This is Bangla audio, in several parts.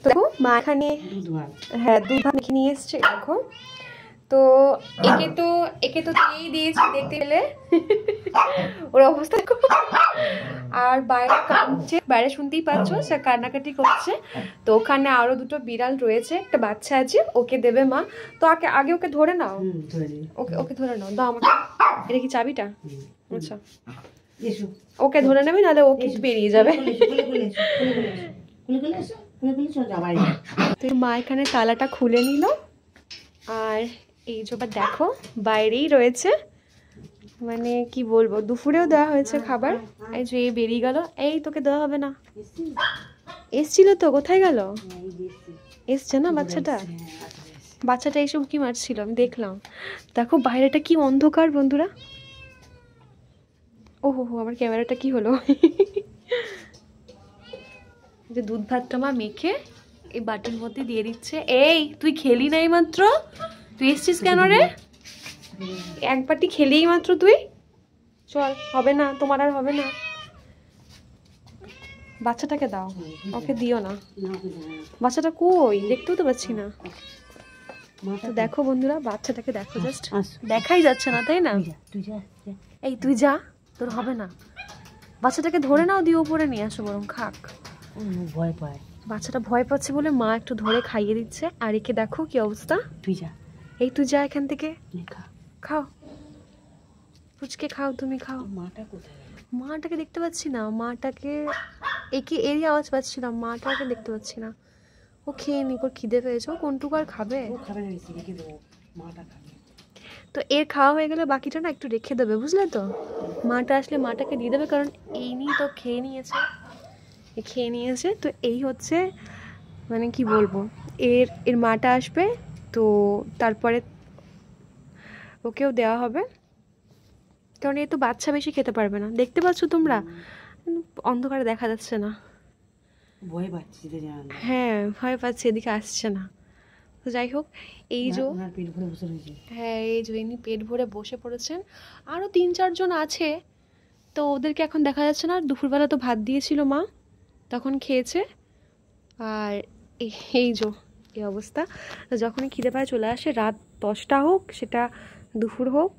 তো মা এখানে হ্যাঁ দুধ ভাত মেখে নিয়ে এসছে দেখো। তো একে তো দিয়েই দিয়েছি দেখতে গেলে ওর অবস্থা। আর বাইরে কাঁদছে, বাইরে শুনতেই পাচ্ছ সে কান্নাকাটি করছে। তো ওখানে আরো দুটো বিড়াল রয়েছে, একটা বাচ্চা আছে, ওকে দেবে মা। তো আগে ওকে ধরে নাও, ওকে ধরে নাও, দাও আমাকে। এটা কি চাবিটা? আচ্ছা ওকে ধরে নেবে, নাহলে ও কিন্তু বেরিয়ে যাবে। মা এখানে তালাটা খুলে নিল। আর এই জবা দেখো বাইরেই রয়েছে, মানে কি বলবো, দুপুরেও দেওয়া হয়েছে খাবার। এই যে এই বেরিয়ে গেল। এই তোকে দেওয়া হবে না, এসছিল তো, কোথায় গেল? এসছে না বাচ্চাটা এইসব কি মারছিল আমি দেখলাম। দেখো বাইরেটা কি অন্ধকার বন্ধুরা। ও হো আমার ক্যামেরাটা কি হলো। যে দুধ ভাতটা মা মেখে এই বাটির মধ্যে দিয়ে দিচ্ছে। এই তুই খেলি নাই মাত্র, তুই এসছিস কেন রে? এক বাটি খেলেই মাত্র তুই, চল, হবে না তোমার, আর হবে না। বাচ্চাটাকে দাও, ওকে দিও না। বাচ্চাটা কই, দেখতেও তো পাচ্ছি না। তো দেখো বন্ধুরা বাচ্চাটাকে দেখো, জাস্ট দেখাই যাচ্ছে না, তাই না? এই তুই যা, তোর হবে না। বাচ্চাটাকে ধরে নাও, দিয়ে উপরে নিয়ে আসো বরং, খাক। ভয় পায় বাচ্চাটা ভয় পাচ্ছে বলে মা একটু ধরে খাইয়ে দিচ্ছে। আর একে দেখো কি অবস্থা। তুই যা, এই তুই যা এখান থেকে, খাও ফুচকে খাও, তুমি খাও। মাটা কোথায়? মাটাকে দেখতে পাচ্ছি না, মাটাকে একে এরই আওয়াজ পাচ্ছিলাম, মাটাকে দেখতে পাচ্ছি না। ও খেয়ে নি, ওর খিদে পেয়েছে, ও কোনটুকু আর খাবে? তো এর খাওয়া হয়ে গেলে বাকিটা না একটু রেখে দেবে, বুঝলে তো? মাটা আসলে মাটাকে দিয়ে দেবে, কারণ এই নিয়ে তো খেয়ে নিয়েছে। তো এই হচ্ছে, মানে কি বলবো, এর মাটা আসবে, তো তারপরে ওকেও দেওয়া হবে, কারণ এ তো বাচ্চা বেশি খেতে পারবে না। দেখতে পাচ্ছ তোমরা, অন্ধকারে দেখা যাচ্ছে না। ভয় পাচ্ছি, হ্যাঁ ভয় পাচ্ছে, এদিকে আসছে না। তো যাই হোক, এই যে পেট ভরে বসে রয়েছে। হ্যাঁ এই যে ইনি পেট ভরে বসে পড়েছেন। আরও 3-4 জন আছে, তো ওদেরকে এখন দেখা যাচ্ছে না। দুপুরবেলা তো ভাত দিয়েছিল মা, তখন খেয়েছে। আর এই যে এই অবস্থা। যখনই খিদে পায় চলে আসে, রাত 10টা হোক, সেটা দুপুর হোক,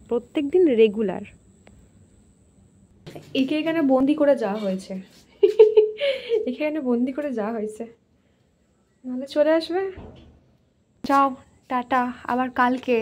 প্রত্যেক দিন রেগুলার। একে এখানে বন্দি করে যাওয়া হয়েছে, এখানে বন্দি করে যাওয়া হয়েছে, নাহলে চলে আসবে। যাও টাটা, আবার কালকে।